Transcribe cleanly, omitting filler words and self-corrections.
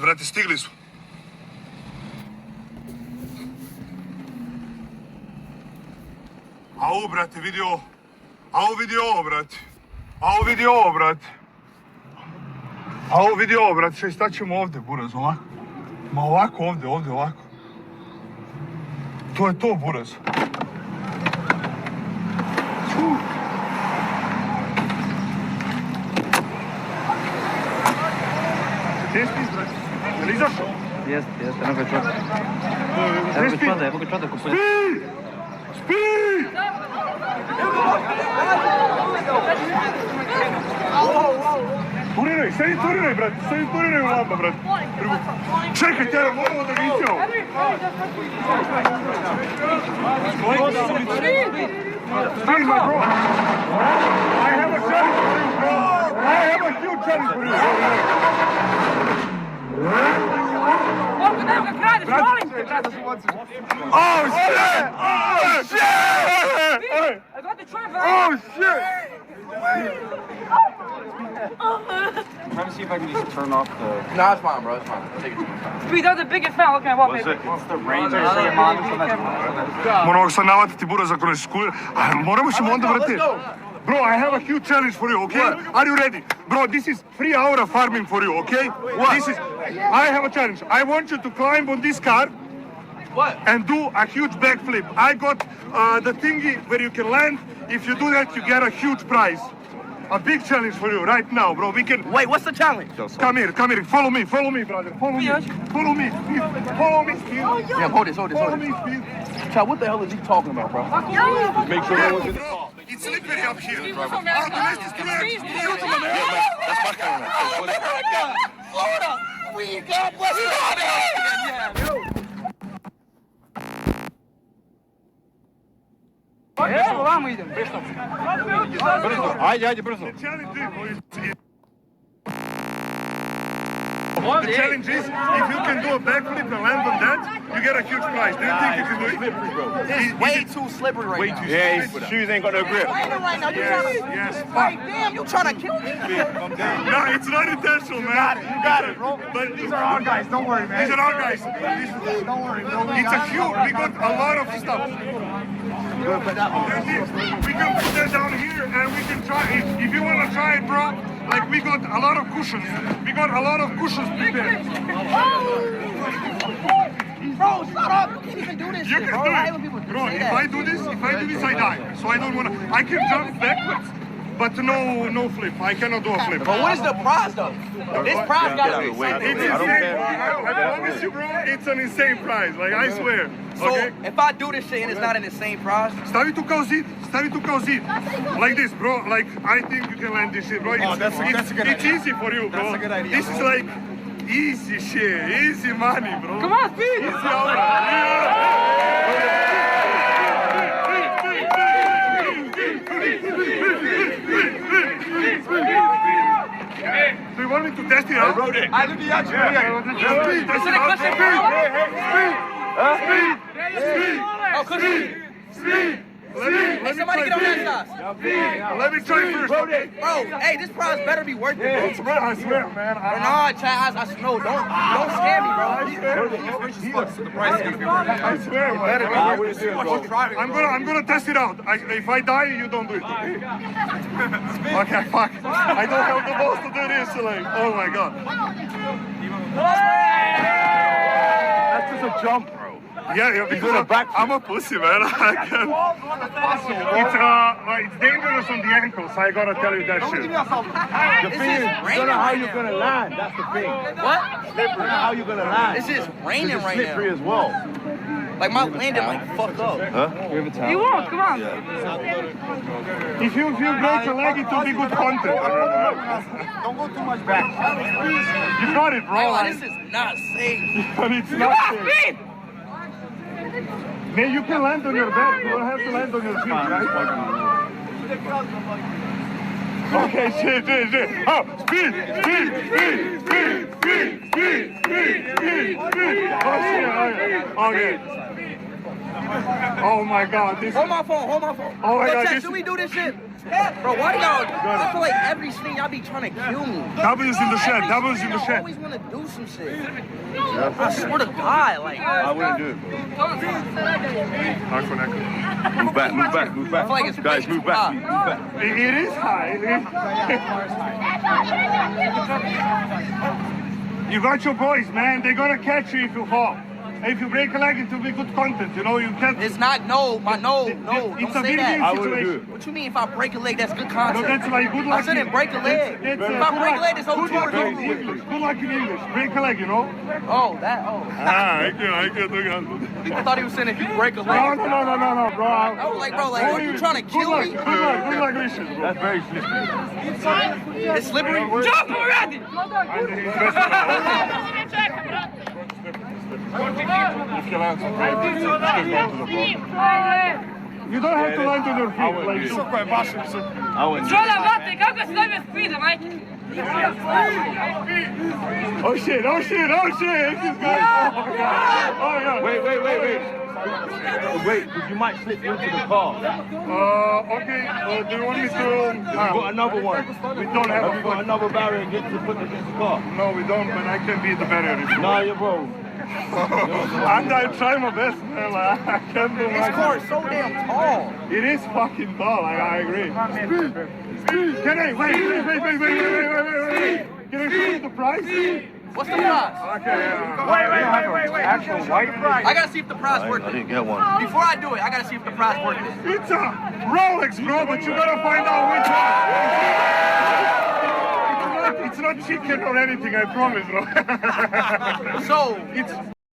Brate, stigli su. Au, brate, vidi ovo. Au, vidi ovo, brate. Au, vidi ovo, brate. Au, vidi ovo, brate. Šta ćemo ovdje, buraz, ovako? Ma ovako, ovdje, ovako. To je to, buraz. Gdje spiš, brate? Je li izašao? Jeste, eno ga čoda. Evo ga čoda kupuje. Spi! Turiraj, sedi turiraj, brate, sedi turiraj u lamba, brate. Čekaj, tebe, moramo da ga izjao. Spi, my bro. I have a challenge for you, bro. I have a huge challenge for you. Mogu da ga kradeš, molim te! Oh, shit! Oh, shit! Oh, shit! I'm trying to see if I can just turn off the... No, it's fine, bro. It's fine. Take it. Speed, that's the biggest fan. Look at what It's the range I see him on, so that's... Moramo sad navatiti buraz ako ne skuje. Moramo ćemo onda vrati. Bro, I have a huge challenge for you, okay? Are you ready? Bro, this is 3 hours of farming for you, okay? This is... I have a challenge. I want you to climb on this car. What? And do a huge backflip. I got the thingy where you can land. If you do that, you get a huge prize. A big challenge for you right now, bro. We can... Wait, what's the challenge? Come here. Follow me, brother. Follow me, Speed. Yeah, hold this. Follow me, Speed. Child, what the hell is he talking about, bro? Make sure no one's in the car. It's slippery up here. That's my camera. Florida! We got West Florida! Evo, vamo idem. Ajde, brzo. The challenge is, if you can do a backflip and land on that, you get a huge prize. Do you think you can do it? It's way too slippery right now. Yeah, his shoes ain't got no grip. Right now, you Yes. Hey, damn, you trying to kill me? No, it's not intentional, man. You got it, bro. But These are our guys. Don't worry, man. these are our guys. Don't worry, bro. It's a huge. We got a lot of stuff. We can put that down here and we can try it. If you want to try it, bro, like we got a lot of cushions. We got a lot of cushions prepared. Bro, shut up. You can't even do this You shit, can bro. do I hate when it. people Bro, say if that. I do this, I die. So I don't want to. I can jump backwards, but no flip. I cannot do a flip. But what is the prize, though? This prize gotta be It's something. insane. I promise you, bro, it's an insane prize. Like, I swear. So, Okay? if I do this shit and it's not an insane prize, Stavi tu kao zid. Like this, bro. Like, I think you can land this shit, bro. that's a good It's idea. easy for you, bro. That's a good idea. This is like easy shit, easy money, bro. Come on, Speed! Easy hour. Do you want me to test it out? I look at you. Speed, test it out. Speed. Let me somebody try get on first. that side. Let me try first. Okay? Bro, hey, this prize better be worth it, bro. I swear, man. Nah, Chad, I no, don't scare me, bro. I swear, man. I'm gonna test it out. If I die, you don't do it. Okay, fuck. I don't have the balls to do this. Like, oh my god. That's just a jump, bro. Yeah, because I'm a pussy, man. I can. It's dangerous on the ankles. I gotta tell you that shit. The thing is, don't know how you're gonna land, that's the thing. What? Slippery, how you gonna land. It's just raining right Slippery now. as well. Like my landing like fucked up. You won't, come on. If you break a leg, it will be good content. Don't go too much back. You got it, bro. Bro, this is not safe. But it's not safe. Man, you can land on your back. You don't have to land on your feet, right? Okay, shit. Oh, speed. Oh, shit. Okay. Oh my god. Hold my phone. Oh my god. Chat, should we do this shit? Bro, why do y'all? I feel like every stream y'all be trying to kill me. W's in the shed. W's in the I shed. always want to do some shit. I swear to God, like. I wouldn't do it, bro. Move back, move back, move back. I feel like it's Guys, move back, move back. It is high. You got your boys, man. They're gonna catch you if you fall. If you break a leg, it will be good content. You know, you can't. It's not no. Don't It's a say win-win that. I wouldn't do it. situation. What you mean if I break a leg, that's good No, content? that's like good luck. I said break a leg. If I break a leg, this whole good tour luck is in over with. English. Good luck in English. Break a leg, you know. Oh. I can't do that. I thought he was saying if you break a leg. No, no, bro. I was like, bro, like, are you trying to kill me? Good luck, Richard, bro. That's very slippery. It's slippery. Jump already! You don't have to land on your feet. I wouldn't do it. I wouldn't do it. Choda, mate, kako se dobio spida, majke? Oh shit. This is good. Oh yeah. Wait. Wait, because you might slip into the car. Okay. Do you want me to? We've got another one. We don't have Have you got another barrier and get to put this in the car? No, we don't. But I can be the barrier if you Nah, want. you're bro. And I try my best, man. Like, I can't do This my car is so damn tall. It is fucking tall. I agree. Can I wait? Can I show you the price? What's the price? Okay. Wait. Actual white price. I gotta see if the price worth I it. didn't get one. Before I do it, I gotta see if the price worth it. It's a Rolex, bro, but you gotta find out which one. It's not chicken or anything, I promise, bro. So, It's